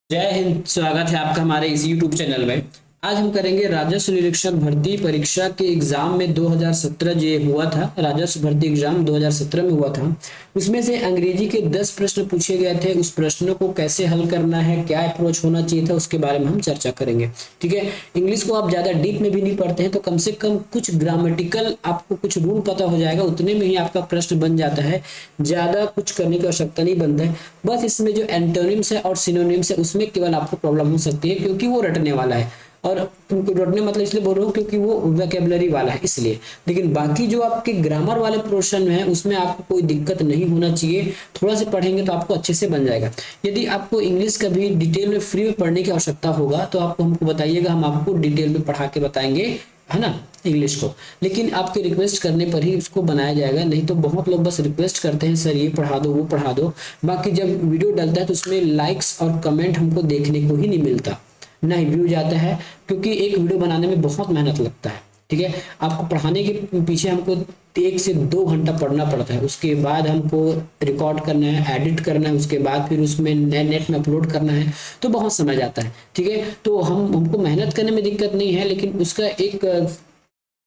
जय हिंद। स्वागत है आपका हमारे इस YouTube चैनल में। आज हम करेंगे राजस्व निरीक्षक भर्ती परीक्षा के एग्जाम में 2017 जो हुआ था, राजस्व भर्ती एग्जाम 2017 में हुआ था। उसमें से अंग्रेजी के 10 प्रश्न पूछे गए थे। उस प्रश्नों को कैसे हल करना है, क्या अप्रोच होना चाहिए था, उसके बारे में हम चर्चा करेंगे। ठीक है। इंग्लिश को आप ज्यादा डीप में भी नहीं पढ़ते हैं तो कम से कम कुछ ग्रामेटिकल आपको कुछ रूल पता हो जाएगा, उतने में ही आपका प्रश्न बन जाता है। ज्यादा कुछ करने की आवश्यकता नहीं बनता है। बस इसमें जो एंटोनिम्स है और सिनोनिम्स है उसमें केवल आपको प्रॉब्लम हो सकती है, क्योंकि वो रटने वाला है। और तुमको रटने मतलब इसलिए बोल रहा हूँ क्योंकि वो वोकैबुलरी वाला है इसलिए। लेकिन बाकी जो आपके ग्रामर वाले पोर्शन है उसमें आपको कोई दिक्कत नहीं होना चाहिए। थोड़ा से पढ़ेंगे तो आपको अच्छे से बन जाएगा। यदि आपको इंग्लिश का भी डिटेल में फ्री में पढ़ने की आवश्यकता होगा तो आपको हमको बताइएगा, हम आपको डिटेल में पढ़ा के बताएंगे, है ना, इंग्लिश को। लेकिन आपके रिक्वेस्ट करने पर ही उसको बनाया जाएगा, नहीं तो बहुत लोग बस रिक्वेस्ट करते हैं सर ये पढ़ा दो वो पढ़ा दो। बाकी जब वीडियो डलता है तो उसमें लाइक्स और कमेंट हमको देखने को ही नहीं मिलता, ना ही व्यू जाता है। क्योंकि एक वीडियो बनाने में बहुत मेहनत लगता है। ठीक है। आपको पढ़ाने के पीछे हमको 1 से 2 घंटा पढ़ना पड़ता है, उसके बाद हमको रिकॉर्ड करना है, एडिट करना है, उसके बाद फिर उसमें नेट में अपलोड करना है, तो बहुत समय जाता है। ठीक है। तो हमको मेहनत करने में दिक्कत नहीं है, लेकिन उसका एक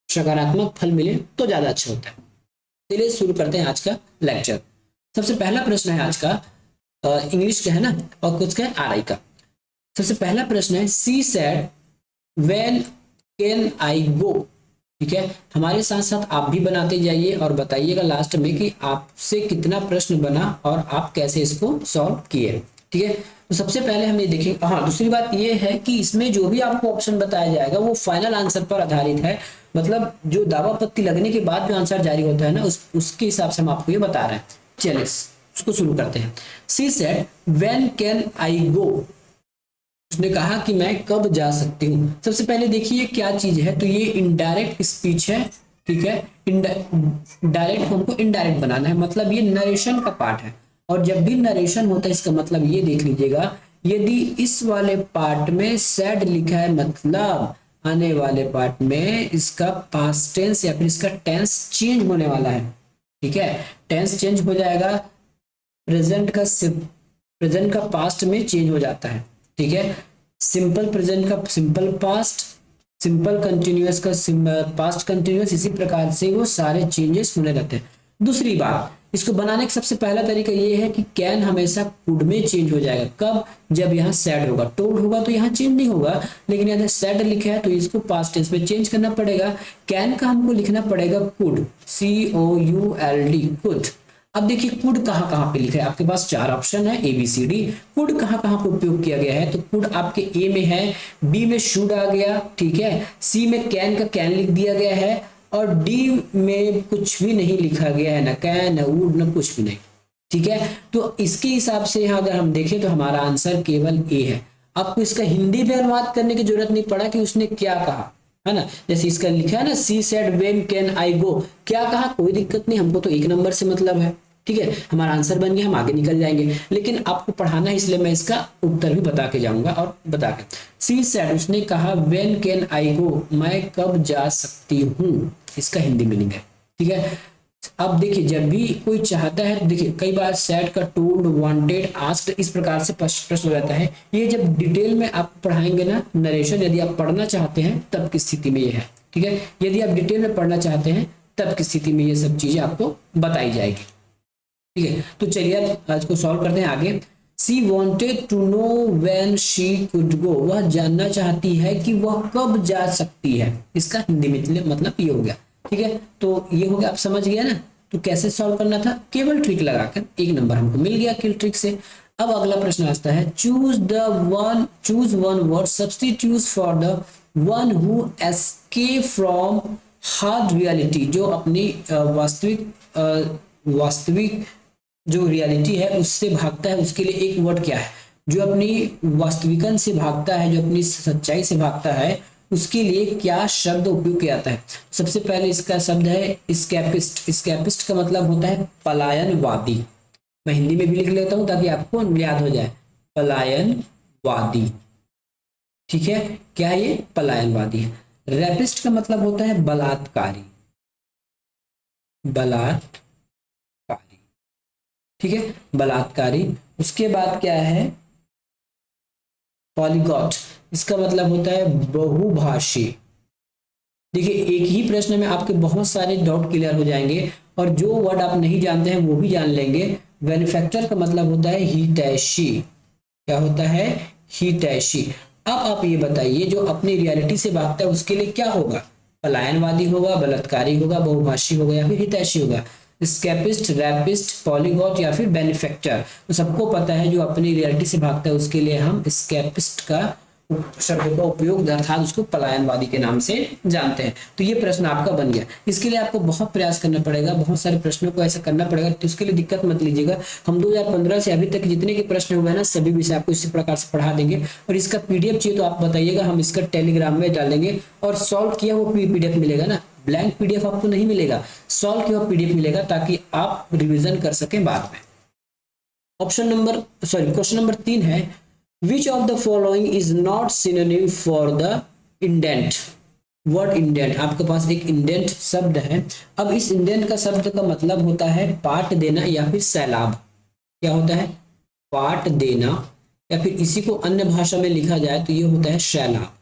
सकारात्मक फल मिले तो ज्यादा अच्छा होता है। चलिए शुरू करते हैं आज का लेक्चर। सबसे पहला प्रश्न है आज का, इंग्लिश का है ना, और कुछ का आरआई का। सबसे पहला प्रश्न है, she said when can I go. ठीक है। हमारे साथ साथ आप भी बनाते जाइए और बताइएगा लास्ट में कि आपसे कितना प्रश्न बना और आप कैसे इसको सॉल्व किए। ठीक है। तो सबसे पहले हम ये देखेंगे। हाँ, दूसरी बात ये है कि इसमें जो भी आपको ऑप्शन बताया जाएगा वो फाइनल आंसर पर आधारित है। मतलब जो दावा पत्ती लगने के बाद जो आंसर जारी होता है ना, उसके हिसाब से हम आपको ये बता रहे हैं। चलिए उसको शुरू करते हैं। She said when can I go. उसने कहा कि मैं कब जा सकती हूँ। सबसे पहले देखिए क्या चीज है, तो ये इनडायरेक्ट स्पीच है। ठीक है। डायरेक्ट को हमको इनडायरेक्ट बनाना है, मतलब ये नरेशन का पार्ट है। और जब भी नरेशन होता है इसका मतलब ये देख लीजिएगा, यदि इस वाले पार्ट में सेड लिखा है मतलब आने वाले पार्ट में इसका पास्ट टेंस या फिर इसका टेंस चेंज होने वाला है। ठीक है। टेंस चेंज हो जाएगा, प्रेजेंट का पास्ट में चेंज हो जाता है। ठीक है। सिंपल प्रेजेंट का सिंपल पास्ट, सिंपल कंटिन्यूअस का पास्ट कंटिन्यूअस, इसी प्रकार से वो सारे चेंजेस होने रहते हैं। दूसरी बात, इसको बनाने का सबसे पहला तरीका ये है कि कैन हमेशा कुड में चेंज हो जाएगा। कब? जब यहाँ सैड होगा। टोल्ड होगा तो यहाँ चेंज नहीं होगा, लेकिन यहाँ सैड लिखा है तो इसको पास्ट टेंस में चेंज करना पड़ेगा। कैन का हमको लिखना पड़ेगा कुड, COULD, कुड। अब देखिए कुड कहाँ कहाँ पे लिखा है, आपके पास 4 ऑप्शन है ABCD। कुड कहाँ कहाँ पे उपयोग किया गया है, तो कुड आपके ए में है, बी में शुड आ गया, ठीक है, सी में कैन का कैन लिख दिया गया है, और डी में कुछ भी नहीं लिखा गया है, ना कैन ना वुड ना कुछ भी नहीं। ठीक है। तो इसके हिसाब से यहाँ अगर हम देखें तो हमारा आंसर केवल ए है। आपको इसका हिंदी में अनुवाद करने की जरूरत नहीं पड़ा कि उसने क्या कहा, है ना। जैसे इसका लिखा है ना, she said when can I go, क्या कहा, कोई दिक्कत नहीं, हमको तो 1 नंबर से मतलब है। ठीक है। हमारा आंसर बन गया, हम आगे निकल जाएंगे। लेकिन आपको पढ़ाना है इसलिए मैं इसका उत्तर भी बता के जाऊंगा और बता के। सी सेड, उसने कहा, व्हेन कैन आई गो, मैं कब जा सकती हूँ, इसका हिंदी मीनिंग है। ठीक है। अब देखिए जब भी कोई चाहता है, देखिए कई बार सैड का टोल्ड, वांटेड, आस्क्ड, इस प्रकार से प्रश्न हो जाता है। ये जब डिटेल में आप पढ़ाएंगे ना, नरेशन यदि आप पढ़ना चाहते हैं तब की स्थिति में ये है। ठीक है। यदि आप डिटेल में पढ़ना चाहते हैं तब की स्थिति में ये सब चीजें आपको बताई जाएगी। ठीक है। तो चलिए आज को सॉल्व करते हैं आगे। She wanted to know when she could go, वह जानना चाहती है कि वह कब जा सकती है, इसका हिंदी में मतलब ये हो गया। ठीक है। तो ये हो गया, आप समझ गया ना। तो कैसे सॉल्व करना था, केवल ट्रिक लगाकर 1 नंबर हमको मिल गया किल ट्रिक से। अब अगला प्रश्न आता है, choose one word substitute for the one who escape from hard reality, जो अपनी वास्तविक जो रियलिटी है उससे भागता है, उसके लिए एक वर्ड क्या है। जो अपनी वास्तविकन से भागता है, जो अपनी सच्चाई से भागता है, उसके लिए क्या शब्द उपयोग किया जाता है। सबसे पहले इसका शब्द है स्कैपिस्ट। स्कैपिस्ट का मतलब होता है पलायनवादी। मैं हिंदी में भी लिख लेता हूं ताकि आपको याद हो जाए, पलायनवादी। ठीक है। क्या है ये, पलायनवादी है। रैपिस्ट का मतलब होता है बलात्कारी, बलात्कारी। ठीक है, बलात्कारी। उसके बाद क्या है, पॉलीगॉट, इसका मतलब होता है बहुभाषी। देखिए एक ही प्रश्न में आपके बहुत सारे डाउट क्लियर हो जाएंगे और जो वर्ड आप नहीं जानते हैं वो भी जान लेंगे। बेनिफैक्टर का मतलब होता है हितैषी। क्या होता है? हितैषी। अब आप ये बताइए जो अपनी रियलिटी से भागता है उसके लिए क्या होगा? पलायनवादी होगा, बलात्कारी होगा, बहुभाषी होगा या फिर हितैषी होगा? स्केपिस्ट, रैपिस्ट, पॉलीगॉट या फिर बेनिफैक्टर? तो सबको पता है जो अपनी रियलिटी से भागता है उसके लिए हम स्केपिस्ट का शब्द का उपयोग अर्थात उसको पलायनवादी के नाम से जानते हैं। तो ये प्रश्न आपका बन गया। इसके लिए आपको बहुत प्रयास करना पड़ेगा, बहुत सारे प्रश्नों को ऐसा करना पड़ेगा, तो उसके लिए दिक्कत मत लीजिएगा। हम 2015 से अभी तक जितने के प्रश्न हुए हैं ना सभी विषय आपको इसी प्रकार से पढ़ा देंगे। और इसका पीडीएफ चाहिए तो आप बताइएगा, हम इसका टेलीग्राम में डाल देंगे। और सॉल्व किया वो पीडीएफ मिलेगा ना, ब्लैंक पीडीएफ आपको नहीं मिलेगा, सॉल्व किया पीडीएफ मिलेगा ताकि आप रिविजन कर सकें बाद में। क्वेश्चन नंबर 3 है, Which of the following is not synonym for the indent? Word indent, आपके पास एक इंडेंट शब्द है। अब इस इंडेंट का शब्द का मतलब होता है पाट देना या फिर सैलाब। क्या होता है? पाट देना, या फिर इसी को अन्य भाषा में लिखा जाए तो ये होता है सैलाब।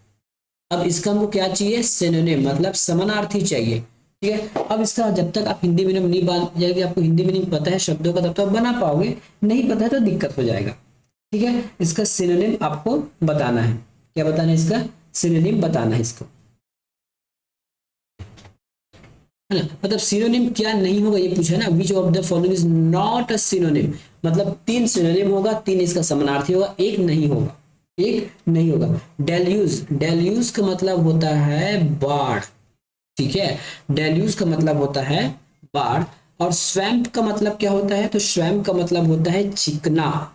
अब इसका हमको क्या चाहिए? सिनोनिम, मतलब समानार्थी चाहिए। ठीक है, अब इसका जब तक आप हिंदी मीनिंग नहीं बन जाएगी, आपको हिंदी मीनिंग पता है शब्दों का, तब तक आप बना पाओगे, नहीं पता है तो दिक्कत हो जाएगा। ठीक है, इसका सिनोनिम आपको बताना है। क्या बताना है? इसका सिनोनिम बताना है इसको, है ना। मतलब सिनोनिम क्या नहीं होगा ये पूछा है ना, विच of the following is not a synonym, मतलब 3 सिनोनिम होगा, 3 इसका समानार्थी होगा, एक नहीं होगा, एक नहीं होगा। डेल्यूज, डेल्यूज का मतलब होता है बाढ़। ठीक है, डेल्यूज का मतलब होता है बाढ़। और स्वैम्प का मतलब क्या होता है? तो स्वैम्प का मतलब होता है चिकना।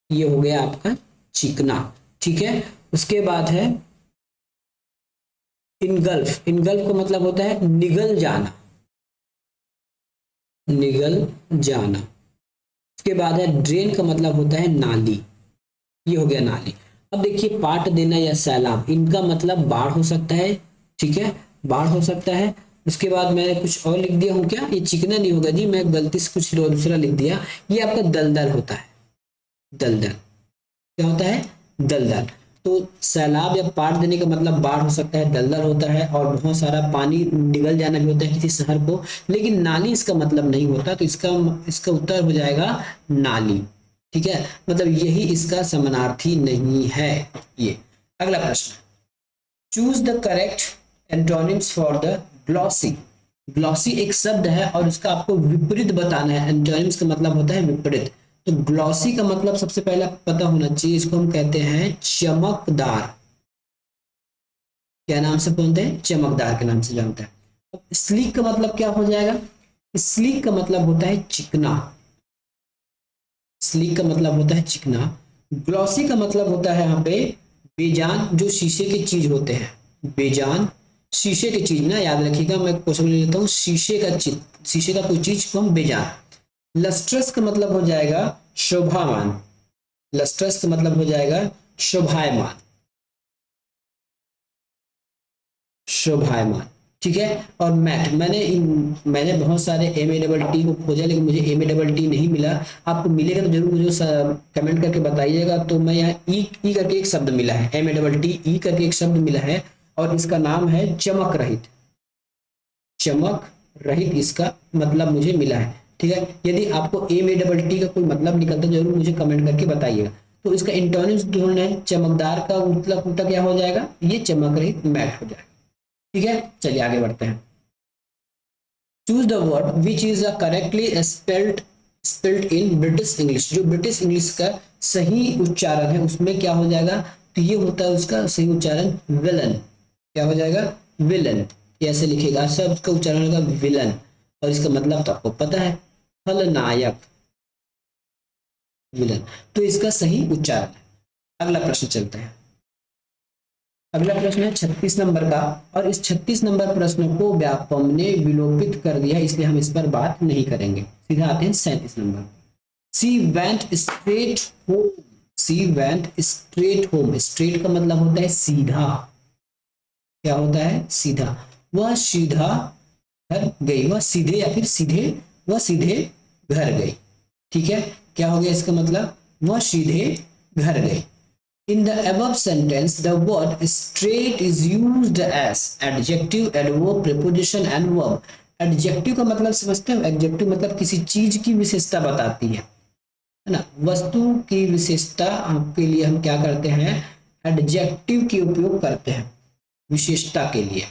ये हो गया आपका चिकना। ठीक है, उसके बाद है इनगल्फ, इनगल्फ का मतलब होता है निगल जाना, निगल जाना। उसके बाद है ड्रेन का मतलब होता है नाली, ये हो गया नाली। अब देखिए पाट देना या सैलाब, इनका मतलब बाढ़ हो सकता है। ठीक है, बाढ़ हो सकता है। उसके बाद मैंने कुछ और लिख दिया हूं क्या? ये चिकना नहीं होगा जी, मैं गलती से कुछ दूसरा लिख दिया। ये आपका दलदल होता है, दलदल। क्या होता है? दलदल। तो सैलाब या पाट देने का मतलब बाढ़ हो सकता है, दलदल होता है, और बहुत सारा पानी निगल जाना भी होता है किसी शहर को। लेकिन नाली इसका मतलब नहीं होता, तो इसका इसका उत्तर हो जाएगा नाली। ठीक है, मतलब यही इसका समानार्थी नहीं है ये। अगला प्रश्न, choose the correct antonyms for the glossy. Glossy एक शब्द है और उसका आपको विपरीत बताना है। एंटोनिम्स का मतलब होता है विपरीत। तो ग्लॉसी का मतलब सबसे पहला पता होना चाहिए, इसको हम कहते हैं चमकदार। क्या नाम से बोलते हैं? चमकदार के नाम से जानते हैं। अब स्लीक का मतलब क्या हो जाएगा? स्लीक का मतलब होता है चिकना, स्लीक का मतलब होता है चिकना। ग्लॉसी का मतलब होता है यहाँ पे बेजान, जो शीशे की चीज होते हैं, बेजान शीशे की चीज ना, याद रखिएगा। मैं क्वेश्चन ले लेता हूँ, शीशे का चीज, शीशे का कोई चीज को हम बेजान। लस्ट्रस का मतलब हो जाएगा शोभावान, लस्ट्रस का मतलब हो जाएगा शोभायमान, शोभायमान। ठीक है, और मैट, मैंने बहुत सारे MA को खोजा लेकिन मुझे MA नहीं मिला। आपको मिलेगा तो जरूर मुझे कमेंट करके बताइएगा। तो मैं यहाँ ई करके एक शब्द मिला है, MA करके एक शब्द मिला है, और इसका नाम है चमक रहित, चमक रहित इसका मतलब मुझे मिला है। ठीक है, यदि आपको MA का कोई मतलब निकलता जरूर मुझे कमेंट करके बताइएगा। तो इसका इंटोनिम्स ढूंढना है, चमकदार का मतलब उल्टा क्या हो जाएगा? ये चमक रहित मैट हो जाएगा। ठीक है, चलिए आगे बढ़ते हैं। Choose the word which is a correctly spelled in British English. जो ब्रिटिश इंग्लिश का सही उच्चारण है उसमें क्या हो जाएगा? तो ये होता है उसका सही उच्चारण विलन। क्या हो जाएगा? विलन। कैसे लिखेगा? सब उसका उच्चारण होगा विलन, और इसका मतलब तो आपको पता है, खलनायक, विलन। तो इसका सही उच्चारण है। अगला प्रश्न चलते हैं। अगला प्रश्न है 36 नंबर का, और इस 36 नंबर प्रश्न को व्यापम ने विलोपित कर दिया, इसलिए हम इस पर बात नहीं करेंगे। सीधा आते हैं 37 number. She went straight home, she went straight home. Straight का मतलब होता है सीधा। क्या होता है? सीधा। वह सीधा घर गई, वह सीधे या फिर सीधे, वह सीधे घर गई। ठीक है, क्या हो गया इसका मतलब? वह सीधे घर गई। In the above sentence, the word straight is used as adjective, adverb, preposition and verb. Adjective का मतलब समझते हो? Adjective मतलब किसी चीज की विशेषता बताती है ना, वस्तु की विशेषता के लिए हम क्या करते हैं, एडजेक्टिव की उपयोग करते हैं विशेषता के लिए,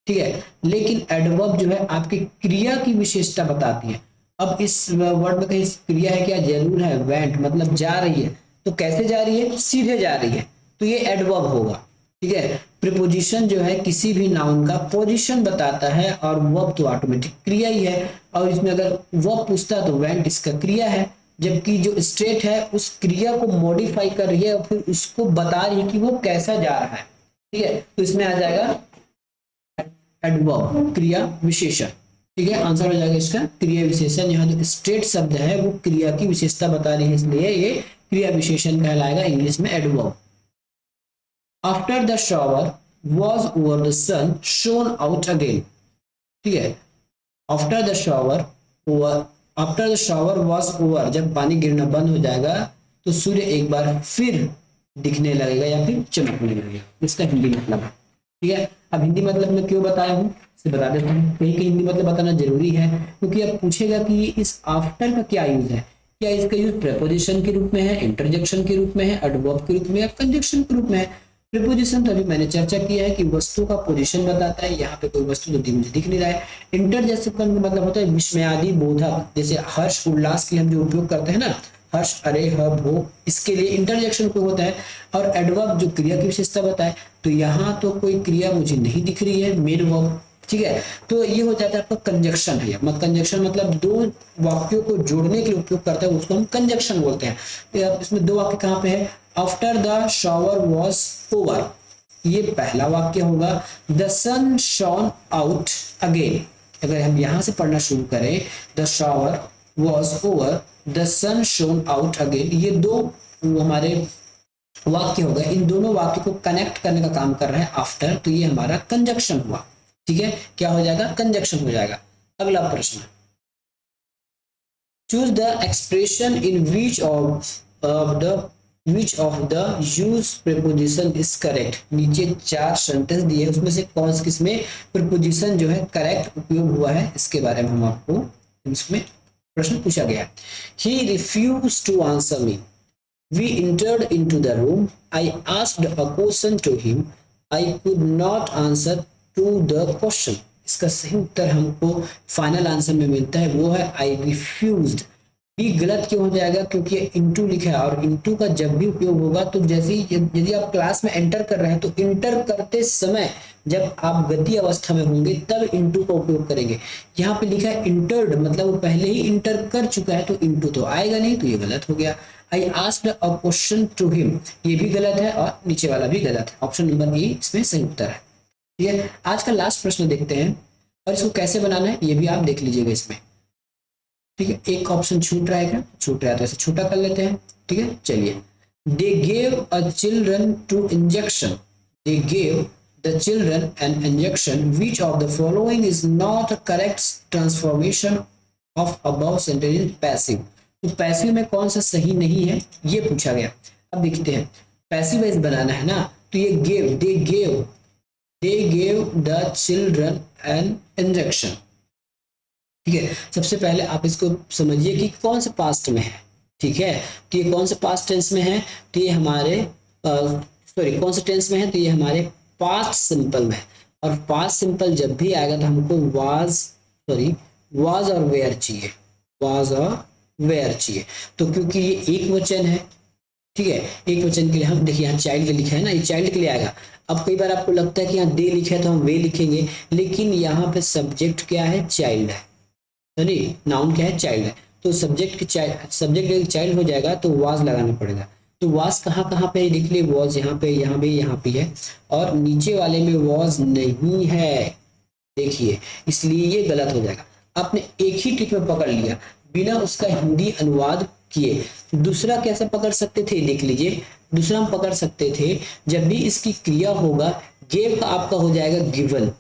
ठीक है। लेकिन एडवर्ब जो है आपकी क्रिया की विशेषता बताती है। अब इस वर्ड में कहीं क्रिया है क्या? जरूर है, वेंट मतलब जा रही है। तो कैसे जा रही है? सीधे जा रही है, तो ये एडवर्ब होगा, ठीक है। प्रीपोजिशन जो है किसी भी नाउन का पोजीशन बताता है, और वर्ब तो ऑटोमेटिक क्रिया ही है, और इसमें अगर वर्ब पूछता तो वेंट इसका क्रिया है, जबकि जो स्टेट है उस क्रिया को मॉडिफाई कर रही है और फिर उसको बता रही है कि वो कैसा जा रहा है, ठीक है। तो इसमें आ जाएगा एडवर्ब, क्रिया विशेषण, ठीक है। आंसर हो जाएगा इसका क्रिया विशेषण। यहाँ जो स्टेट शब्द है वो क्रिया की विशेषता बता रही है, इसलिए ये क्रिया विशेषण कहलाएगा, इंग्लिश में adverb. After the shower was over the sun shone out again, ठीक है। After the shower over, after the shower was over, जब पानी गिरना बंद हो जाएगा तो सूर्य एक बार फिर दिखने लगेगा या फिर चमकने लगेगा, इसका हिंदी मतलब है, ठीक है। अब हिंदी मतलब मैं क्यों बताया हूँ इसे बता देता हूँ, कहीं कहीं हिंदी मतलब बताना जरूरी है, क्योंकि अब पूछेगा कि इस आफ्टर का क्या यूज है, क्या इसका यूज प्रेपोजिशन के रूप में है, इंटरजेक्शन के रूप में है, एडवर्ब के रूप में, या कंजक्शन के रूप में है। प्रीपोजिशन तो अभी मैंने चर्चा किया है कि वस्तु का पोजीशन बताता है, यहाँ पे कोई वस्तु तो मुझे दिख नहीं रहा है। इंटरजेक्शन का मतलब होता है विस्मयादि बोधक, जैसे हर्ष उल्लास के हम जो उपयोग करते हैं ना, हर्ष, अरे, हब, हो, इसके लिए इंटरजेक्शन उपयोग होता है। और एडवर्ब जो क्रिया की विशेषता बताए, तो यहाँ तो कोई क्रिया मुझे नहीं दिख रही है, मेन वर्ब, ठीक है। तो ये हो जाता है आपका कंजक्शन है, कंजक्शन मतलब दो वाक्यों को जोड़ने के लिए उपयोग करता है, उसको हम कंजक्शन बोलते हैं। तो इसमें दो वाक्य कहाँ पे है? After the shower was over, ये पहला वाक्य होगा। The sun shone out again, अगर हम यहां से पढ़ना शुरू करें, the shower was over, the sun shone out again, ये दो हमारे वाक्य हो गए। इन दोनों वाक्य को कनेक्ट करने का काम कर रहा है आफ्टर, तो ये हमारा कंजक्शन हुआ, ठीक है। क्या हो जाएगा? कंजक्शन हो जाएगा। अगला प्रश्न, choose the expression in which of the use preposition is correct. नीचे 4 सेंटेंस दिए, उसमें से कौन से किसमें प्रीपोजिशन जो है करेक्ट उपयोग हुआ है, इसके बारे में हम आपको इसमें प्रश्न पूछा गया है। He refused to answer me. We entered into the room. I asked a question to him. I could not answer to the question. इसका सही उत्तर हमको फाइनल आंसर में मिलता है, वो है I refused। बी गलत क्यों हो जाएगा? क्योंकि इनटू लिखा है, और इनटू का जब भी उपयोग होगा तो जैसे ही यदि आप क्लास में एंटर कर रहे हैं तो इंटर करते समय जब आप गति अवस्था में होंगे तब इनटू का उपयोग करेंगे। यहाँ पे लिखा है इंटर्ड, मतलब वो पहले ही इंटर कर चुका है, तो इनटू तो आएगा नहीं, तो ये गलत हो गया। I asked a question to him, ये भी गलत है और नीचे वाला भी गलत है। ऑप्शन नंबर ए इसमें सही उत्तर है, ठीक है। आज का लास्ट प्रश्न देखते हैं, और इसको कैसे बनाना है ये भी आप देख लीजिएगा इसमें, ठीक है। एक ऑप्शन छूट रहा है, क्या छूट रहा है तो ऐसे छोटा कर लेते हैं, ठीक है। चलिए, they gave a children to injection, they gave the children an injection, which of the following is not a correct transformation of above sentence in passive. तो पैसिव में कौन सा सही नहीं है ये पूछा गया। अब देखते हैं, पैसिव वाइज बनाना है ना, तो ये gave, they gave the children an injection, ठीक है। सबसे पहले आप इसको समझिए कि कौन से पास्ट में है, ठीक है। तो ये कौन से पास्ट टेंस में है? तो ये हमारे कौन से टेंस में है? तो ये हमारे पास्ट सिंपल में है। और पास्ट सिंपल जब भी आएगा तो हमको वाज और वेयर चाहिए, वाज और वेयर चाहिए। तो क्योंकि ये एक वचन है, ठीक है, एक वचन के लिए हम देखिए यहाँ चाइल्ड लिखा है ना, ये चाइल्ड के लिए आएगा। अब कई बार आपको लगता है कि यहाँ दे लिखा है तो हम वे लिखेंगे, लेकिन यहाँ पे सब्जेक्ट क्या है? चाइल्ड है, नहीं, नाउन क्या है? चाइल्ड है। तो सब्जेक्ट चाइल्ड हो जाएगा तो वाज लगाना पड़ेगा। तो वाज कहाँ कहाँ पे लिख लिए? वाज यहाँ पे, यहाँ पे है, और नीचे वाले में वाज नहीं है, देखिए, इसलिए ये गलत हो जाएगा। आपने एक ही ट्रिक में पकड़ लिया बिना उसका हिंदी अनुवाद किए। दूसरा कैसे पकड़ सकते थे? देख लीजिए, दूसरा हम पकड़ सकते थे जब भी इसकी क्रिया होगा, गेव का आपका हो जाएगा given,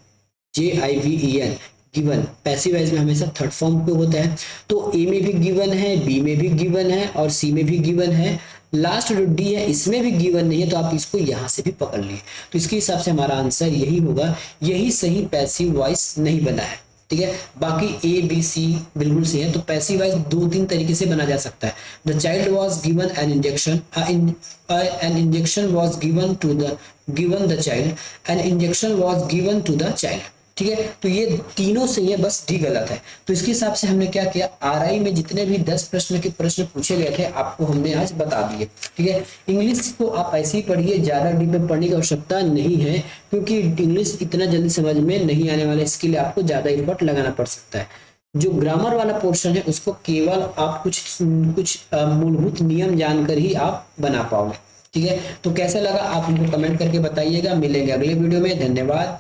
JIVEN, given. Passive voice में हमेशा थर्ड फॉर्म पे होता है, तो ए में भी गिवन है, बी में भी गिवन है और सी में भी गिवन है, लास्ट जो डी है इसमें भी गिवन नहीं है, तो आप इसको यहाँ से भी पकड़ लिए। तो इसके हिसाब से हमारा आंसर यही होगा, यही सही पैसिव वॉइस नहीं बना है। ठीक है, बाकी ए बी सी बिल्कुल सही है। तो पैसिव वॉइस दो तीन तरीके से बना जा सकता है। The child was given an injection, an injection was given the child, an injection was given to the child. ठीक है, तो ये तीनों सही है, बस डी गलत है। तो इसके हिसाब से हमने क्या किया, आरआई में जितने भी 10 प्रश्न के प्रश्न पूछे गए थे आपको हमने आज बता दिए। ठीक है, इंग्लिश को आप ऐसे ही पढ़िए, ज्यादा डीप में पढ़ने की आवश्यकता नहीं है, क्योंकि इंग्लिश इतना जल्दी समझ में नहीं आने वाला है, इसके लिए आपको ज्यादा एफर्ट लगाना पड़ सकता है। जो ग्रामर वाला पोर्शन है उसको केवल आप कुछ मूलभूत नियम जानकर ही आप बना पाओगे। ठीक है, तो कैसा लगा आप हमको कमेंट करके बताइएगा। मिलेंगे अगले वीडियो में, धन्यवाद।